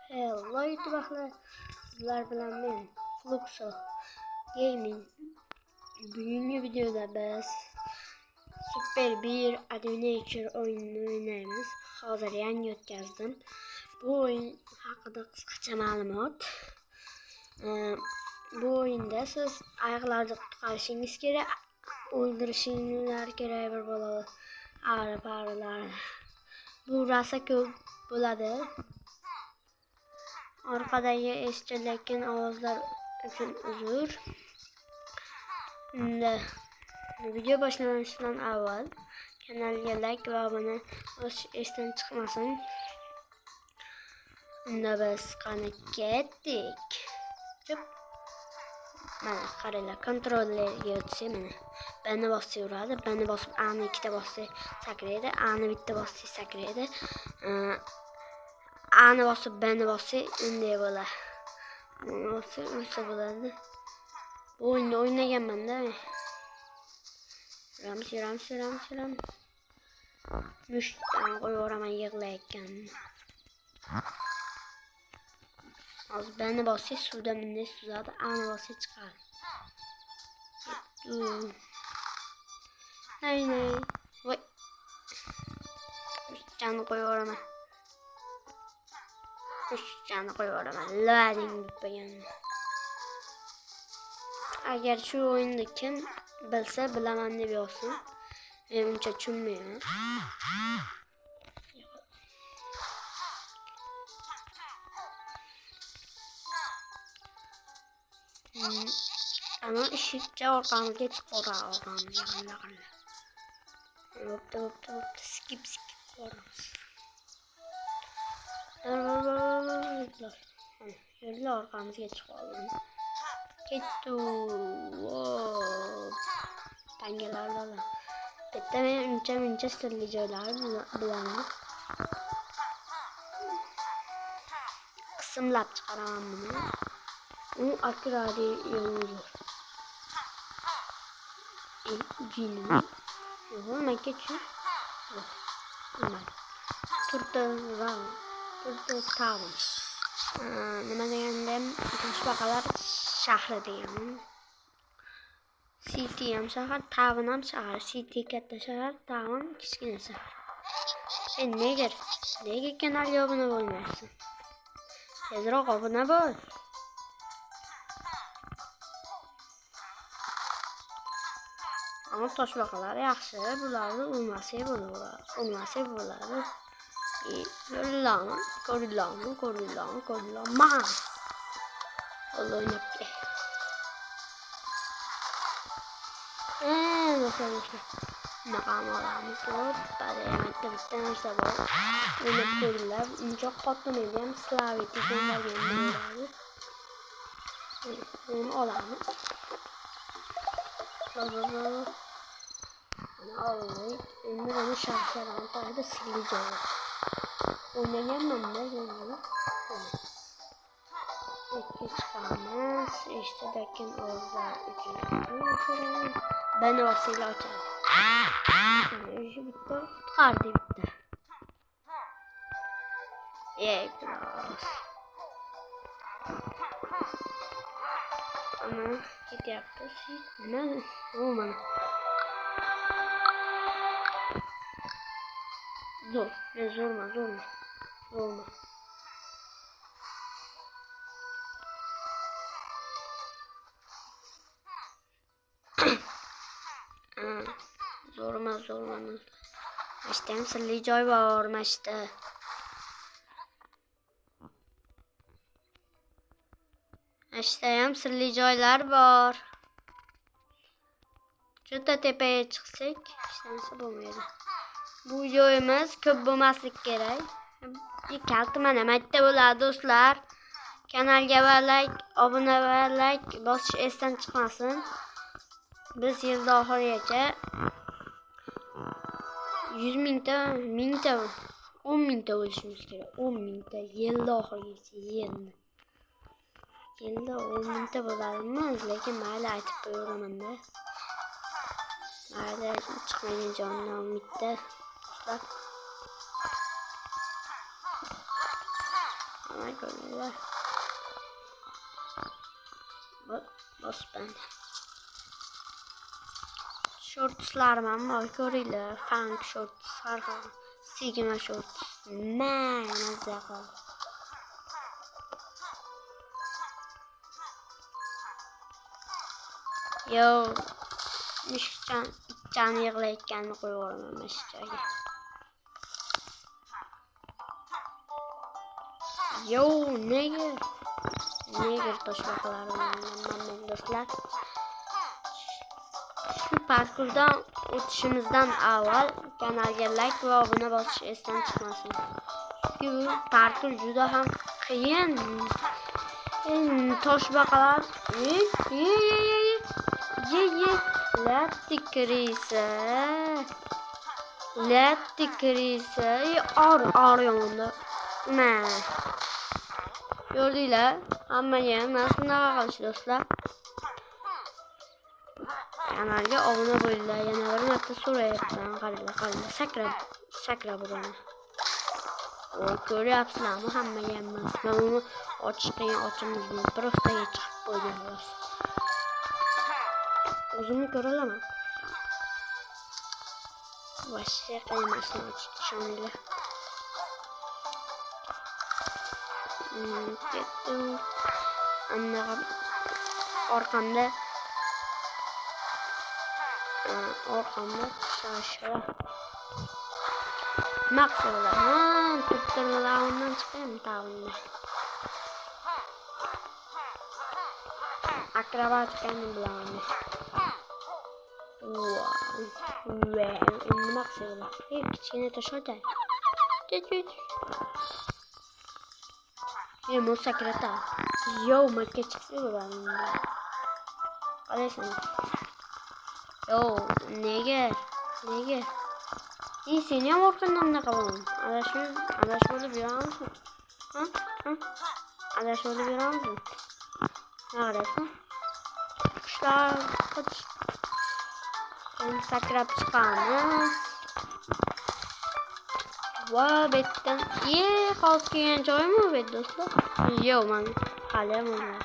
Hello YouTube'lar. Sizler bilen ben Fluxo Gaming. Bugünkü videoda biz Super bir Adventure oyununu oynayımız. Hazır yangi o'tkazdim. Bu oyun haqida qisqacha ma'lumot. Bu oyunda siz ayiqlarni qutqarishingiz kerak, o'ldirishingiz kerak bir bolalar, arilar. Bu rosa ko'p bo'ladi. Arkadagi eshitilgan ovozlar uchun uzr. Video boshlanishidan avval kanalga like va abona bo'lish esdan chiqmasin. Unda biz qani ketdik. Mana qaranglar, kontrollerga o'tsak mana. Bani bosib yuradi. Bani bosib A'ni ikkita bossak sakraydi. A'ni bitta bossak sakraydi. A'ni bosib B'ni bossak unday bo'ladi. Bosib ursa bo'ladi. Bu o'yinni o'ynaganman-da. Yuramiz. Mushtdan qo'yaveraman yig'layotgan. Hozir B'ni bossak suvda bunday suzadi. A'ni bossak chiqadi. Nay. Voy. Mushtdan qo'yaveraman. Loading bitmagan. Agar shu o'yinni kim bilsa bilaman deb yozsin. Men uncha tushunmayman. Ama eshikcha orqamizga chiqaramiz. Bo'pti. Skip qilamiz. Yerlar orqamizga chiqamiz. Ketdi. Tangalar. Bitta men uncha sirli joylarni bilaman. Qismlab chiqaraman buni. U akradi yo'ldir. Jinni. Yo'q, makkachi. Turdi town. Nima degandem, toshbaqalar shahri degan. City ham shahar, town ham shahar. City katta shahar, town kichkina shahar. Nega kanalga obuna bo'lmaysan? Tezroq obuna bo'l. Ama toshbaqalar yaxshi, bularni urmasak bo'ladi. Ko'ringlarmi? Ma. O'ynab kel. Nasıl? Maqam olamiz. Bitta narsa bor. O'ynab ko'ringlar. Uncha xotinini ham Slaviti qo'ygan bo'ladi. Buni olamiz. Endi buni sharshadan qo'yadi sirli joyi. O'ynaganman-da buni. Ikki chiqamiz. Eshitadigan ovozlar uchun. Bani vosila ochadi. Shu bitta qutqardi bitta. Biroz. Ama ketyapti. Nima? Mana. Zo'rma. Zo'rma. İşte ham sirli joy bor, mashta. Ham sirli joylar bor. Juda tepaga chiqsak, hech narsa bo'lmaydi. Bu joyimiz ko'p bo'lmaslik kerak. Kalti mana bitta bo'ladi do'stlar. Kanalga like, obuna va like bosish esdan chiqmasin. Biz yilda oxirigacha 100 mingta, 10 mingta bo'lishimiz kerak. 10 mingta yilda oxirigacha Yilda 10 mingta bo'ladimi? Lekin mayli aytib qo'yaman-da. Mayli chiqmagan jondan umidda. Bana göre. Bas ben. Shortslarım var görüyle. Funk shorts, Sigma shorts. Mazza qil. Yo, can yig'layotganini qo'yaveraman mana shu joyga. Yo, nega toshbaqalarim men do'stlar. Shu parkurdan o'tishimizdan avval kanalga like va obuna bosish esdan chiqmasin. Chunki bu parkur juda ham qiyin. Toshbaqalar Latti krisa. Ar yonunda. Gördüler. Hammaga nasıl bunaqa qilish do'stlar. Kanalga obuna bo'linglar. Yana bir marta so'rayapman. Qaranglar. Sakra burani. Ko'ryapsizlarmi? Hammaga emas. Men uni ochimizni prostaga chiqib qo'ydim xolos. O'zimni ko'ra olaman. Voshcha qilmasdan ochishinglar. Ketdim. Annaga orqamda shashra. Maqsadlar. Tuttirlardan chiqayım tavında. Akrobatikani bilaman. Endi maqsadlar. Kichkina toshotay. Sakrata. Yo, makka chiqsa bo'ladi. Qaraysan. Yo, nega? Seni ham orqamdan bunaqa bo'laman. Adashib olib yuramizmi? Adashib olib yuramizmi? Qaraysan. Qushlar qoch. Endi sakrab chiqamiz. Va betdan hozir kelgan joymi bu do'stlar? Yo'q, men hali ham olmadim.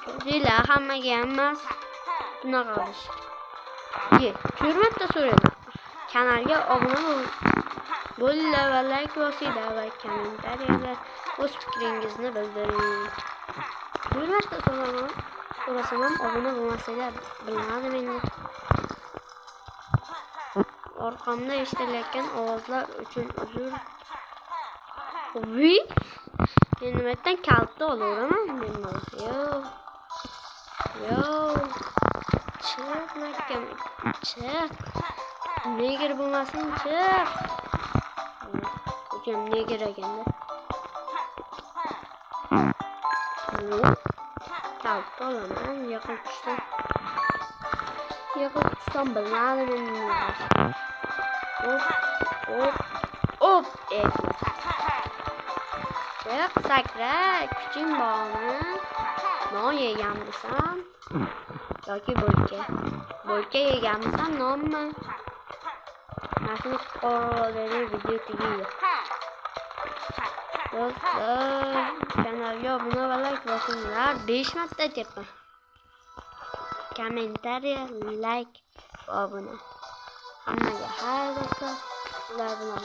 Ko'ringlar, hammaga emas. Bunaqa qilish. Hurmatda so'rayman. Kanalga obuna bo'linglar va like bosinglar va kommentariyada o'z fikringizni bildiring. Hurmatda so'rasam ham obuna bo'lmasanglar bilmadim endi. Orqamda eshitilayotgan ovozlar uchun uzr. Endi mendan kaltni olaveraman men mana. Yo. Chiq. Neger bo'lmasin, chiq. Hocam neger ekanda. Kaltni olaman, yaqin tushsam bilmadim endi. Hop, Chiq, sakra, kuching bormi? Non yeganmisan? Yoki bo'lka yeganmisan, nonmi? Mana qo'llarga video tegadi. Do'stlar, kanalga obuna va like bosinglar. 5 marta aytyapman. Kommentariya, like va obuna. Hammaga xayr do'stlar. Sizlar bilan